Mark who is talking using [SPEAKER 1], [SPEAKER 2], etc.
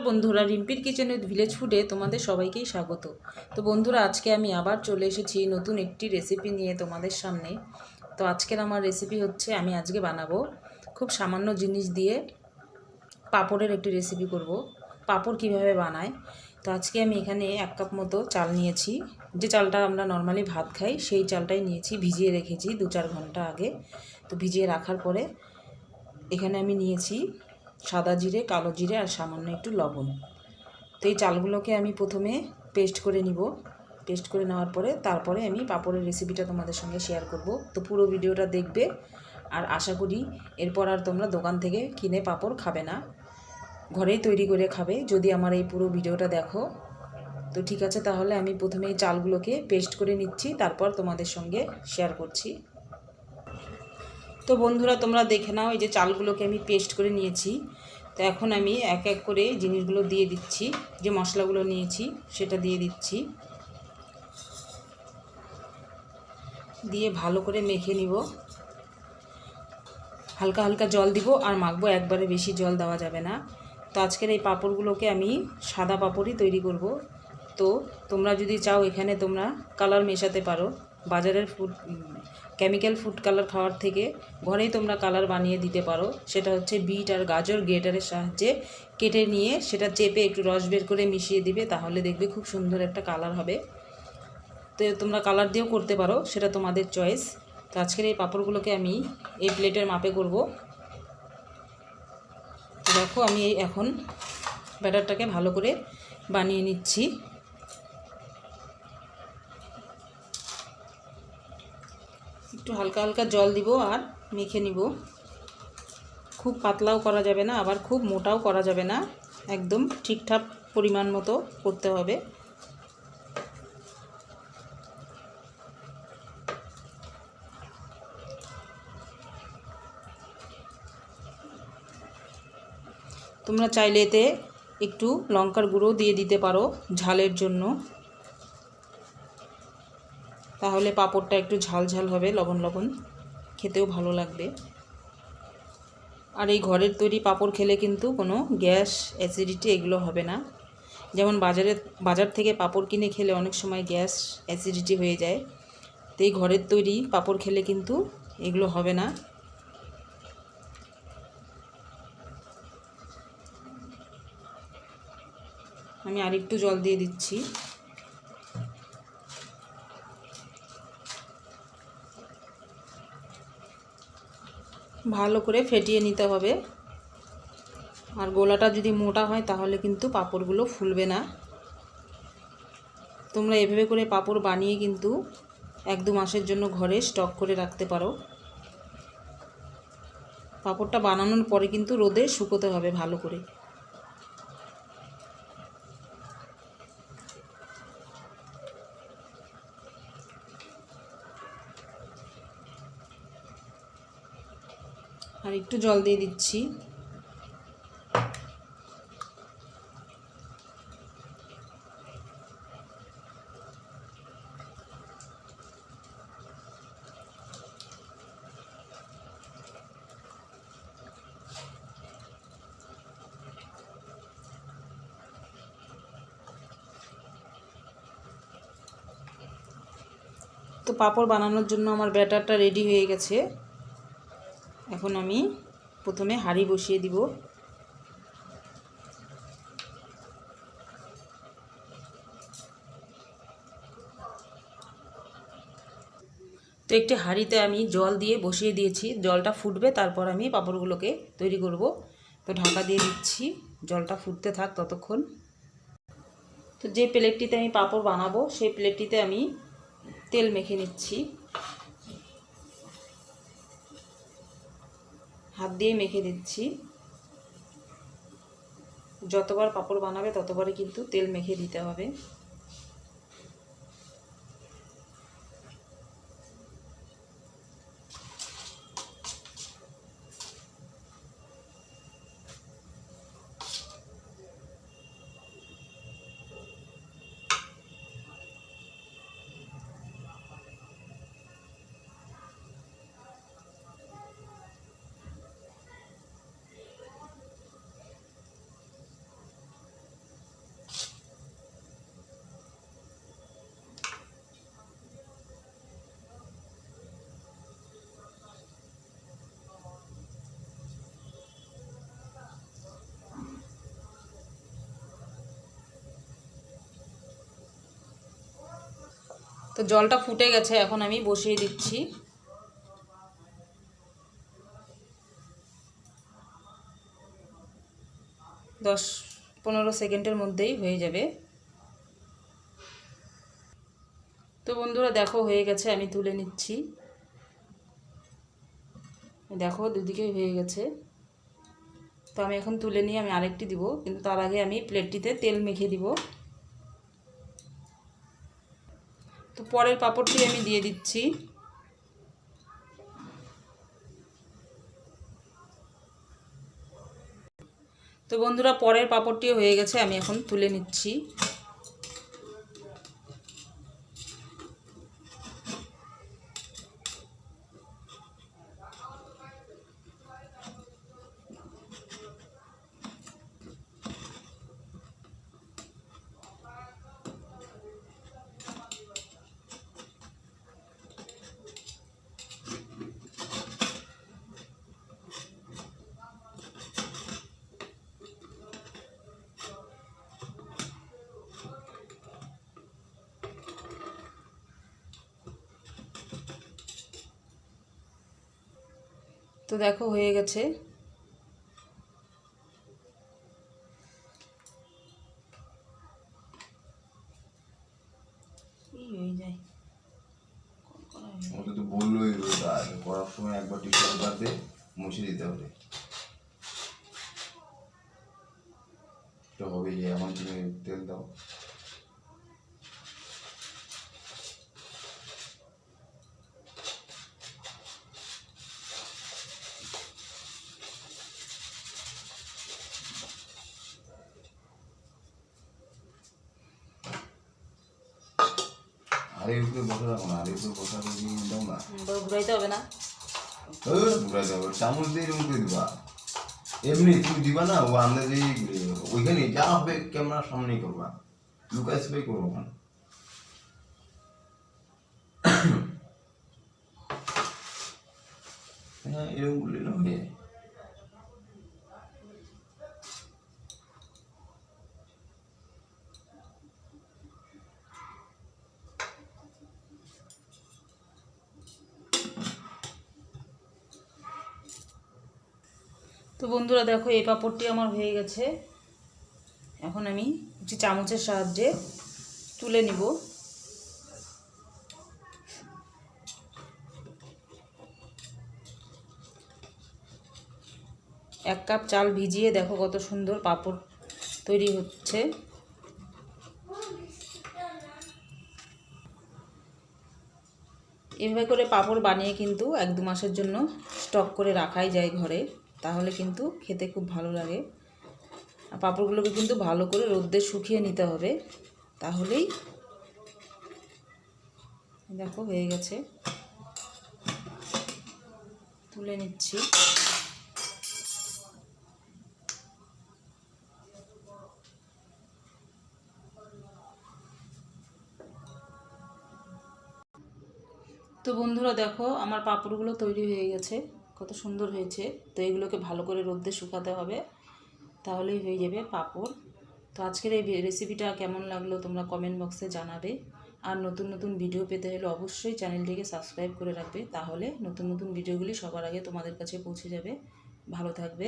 [SPEAKER 1] নমস্কার বন্ধুরা, রিম্পির kitchen with village ফুডে তোমাদের সবাইকেই স্বাগত। তো বন্ধুরা, আজকে আমি আবার চলে এসেছি নতুন একটি রেসিপি নিয়ে তোমাদের সামনে। তো আজকের আমার রেসিপি হচ্ছে, আমি আজকে বানাবো খুব সামান্য জিনিস দিয়ে পাঁপড়ের একটি রেসিপি করব। পাঁপড় কিভাবে বানায়, তো আজকে আমি এখানে 1 কাপ মতো চাল নিয়েছি। যে চালটা আমরা নর্মালি ভাত খাই সেই চালটাই নিয়েছি, ভিজিয়ে রেখেছি 2-4 ঘন্টা আগে। তো ভিজিয়ে রাখার পরে এখানে আমি নিয়েছি সাদা জিরে, কালো জিরে আর সামান্য একটু লবণ। তো এই চালগুলোকে আমি প্রথমে পেস্ট করে নিব। পেস্ট করে নেওয়ার পরে তারপরে আমি পাঁপড়ের রেসিপিটা তোমাদের সঙ্গে শেয়ার করব। তো পুরো ভিডিওটা দেখবে, আর আশা করি এরপর আর তোমরা দোকান থেকে কিনে পাঁপড় খাবে না, ঘরেই তৈরি করে খাবে যদি আমার এই পুরো ভিডিওটা দেখো। তো ঠিক আছে, তাহলে আমি প্রথমে এই চালগুলোকে পেস্ট করে নিচ্ছি, তারপর তোমাদের সঙ্গে শেয়ার করছি। তো বন্ধুরা, তোমরা দেখে নাও, এই যে চালগুলোকে আমি পেস্ট করে নিয়েছি। তো এখন আমি এক এক করে জিনিসগুলো দিয়ে দিচ্ছি। যে মশলাগুলো নিয়েছি সেটা দিয়ে দিচ্ছি, দিয়ে ভালো করে মেখে নিব। হালকা হালকা জল দিব আর মাখবো, একবারে বেশি জল দেওয়া যাবে না। তো আজকের এই পাঁপড়গুলোকে আমি সাদা পাঁপড়ই তৈরি করব। তো তোমরা যদি চাও এখানে তোমরা কালার মেশাতে পারো। বাজারের কেমিক্যাল ফুড কালার খাওয়ার থেকে ঘরেই তোমরা কালার বানিয়ে দিতে পারো। সেটা হচ্ছে বিট আর গাজর গ্রেটারের সাহায্যে কেটে নিয়ে সেটা চেপে একটু রস বের করে মিশিয়ে দিবে, তাহলে দেখবে খুব সুন্দর একটা কালার হবে। তো তোমরা কালার দিয়েও করতে পারো, সেটা তোমাদের চয়েস। তো আজকের এই পাঁপড়গুলোকে আমি এই প্লেটের মাপে করব। দেখো, আমি এখন ব্যাটারটাকে ভালো করে বানিয়ে নিচ্ছি। একটু হালকা হালকা জল দিব আর মেখে নিব। খুব পাতলাও করা যাবে না, আবার খুব মোটাও করা যাবে না, একদম ঠিকঠাক পরিমাণ মতো করতে হবে। তোমরা চাইলে এতে একটু লঙ্কার গুঁড়ো দিয়ে দিতে পারো ঝালের জন্য, তাহলে পাঁপড়টা একটু ঝাল ঝাল হবে, লবণ লবণ, খেতেও ভালো লাগবে। আর এই ঘরের তৈরি পাঁপড় খেলে কিন্তু কোনো গ্যাস, অ্যাসিডিটি এগুলো হবে না। যেমন বাজার থেকে পাঁপড় কিনে খেলে অনেক সময় গ্যাস, অ্যাসিডিটি হয়ে যায়। তো এই ঘরের তৈরি পাঁপড় খেলে কিন্তু এগুলো হবে না। আমি আরেকটু জল দিয়ে দিচ্ছি। ভালো করে ফেটিয়ে নিতে হবে। আর গোলাটা যদি মোটা হয় তাহলে কিন্তু পাঁপড়গুলো ফুলবে না। তোমরা এভাবে করে পাঁপড় বানিয়ে কিন্তু 1-2 মাসের জন্য ঘরে স্টক করে রাখতে পারো। পাঁপড়টা বানানোর পরে কিন্তু রোদে শুকোতে হবে ভালো করে। আর একটু জল দিয়ে দিচ্ছি। তো পাঁপড় বানানোর জন্য আমার ব্যাটারটা রেডি হয়ে গেছে। এখন আমি প্রথমে হাঁড়ি বসিয়ে দিব। তো একটি হাঁড়িতে আমি জল দিয়ে বসিয়ে দিয়েছি, জলটা ফুটবে, তারপর আমি পাঁপড়গুলোকে তৈরি করব। তো ঢাকা দিয়ে দিচ্ছি, জলটা ফুটতে থাক ততক্ষণ। তো যে প্লেটটিতে আমি পাঁপড় বানাবো সেই প্লেটটিতে আমি তেল মেখে নিচ্ছি। হাত দিয়ে মেখে দিচ্ছি। যতবার পাঁপড় বানাবে ততবারই কিন্তু তেল মেখে দিতে হবে। তো জলটা ফুটে গেছে, এখন আমি বসিয়ে দিচ্ছি। দশ 15 সেকেন্ডের মধ্যেই হয়ে যাবে। তো বন্ধুরা দেখো হয়ে গেছে, আমি তুলে নিচ্ছি। দেখো দুদিকেই হয়ে গেছে। তো আমি এখন তুলে নিয়ে আমি আরেকটি দিব, কিন্তু তার আগে আমি প্লেটটিতে তেল মেখে দিব। তো পরের পাঁপড়টি আমি দিয়ে দিচ্ছি। তো বন্ধুরা পরের পাঁপড়টিও হয়ে গেছে, আমি এখন তুলে নিচ্ছি। তো দেখো হয়ে গেছে।
[SPEAKER 2] ওটা তো বললোই করার সময় একবার টিস্যু পেপার দিয়ে মুছে দিতে হবে। তো হবে যে এখন তুমি তেল দাও। আরে উপরে বসে রাখো না, আরে উপরে বসা দিয়ে দাও না।
[SPEAKER 1] ঘুরাইতে হবে না,
[SPEAKER 2] ঘুরাইতে হবে, চামচ দিয়ে এরকম করে দিবা। এমনি তুমি দিবা না, ও আন্দাজেই ওইখানে যা হবে ক্যামেরার সামনেই করবা, লুকাই স্পাই করবো না। হ্যাঁ এরকম বললে না হবে।
[SPEAKER 1] তো বন্ধুরা দেখো এই পাঁপড়টি আমার হয়ে গেছে। এখন আমি একটি চামচের সাহায্যে তুলে নিব। এক কাপ চাল ভিজিয়ে দেখো কত সুন্দর পাঁপড় তৈরি হচ্ছে। এভাবে করে পাঁপড় বানিয়ে কিন্তু 1-2 মাসের জন্য স্টক করে রাখাই যায় ঘরে, তাহলে কিন্তু খেতে খুব ভালো লাগে। আর পাঁপড়গুলোকে কিন্তু ভালো করে রোদে শুকিয়ে নিতে হবে, তাহলেই দেখো হয়ে গেছে। তুলে নিচ্ছি। তো বন্ধুরা দেখো আমার পাঁপড়গুলো তৈরি হয়ে গেছে, কত সুন্দর হয়েছে। তো এগুলোকে ভালো করে রোদে শুকাতে হবে, তাহলেই হয়ে যাবে পাঁপড়। তো আজকের এই রেসিপিটা কেমন লাগলো তোমরা কমেন্ট বক্সে জানাবে। আর নতুন নতুন ভিডিও পেতে হলে অবশ্যই চ্যানেলটিকে সাবস্ক্রাইব করে রাখবে, তাহলে নতুন নতুন ভিডিওগুলি সবার আগে তোমাদের কাছে পৌঁছে যাবে। ভালো থাকবে।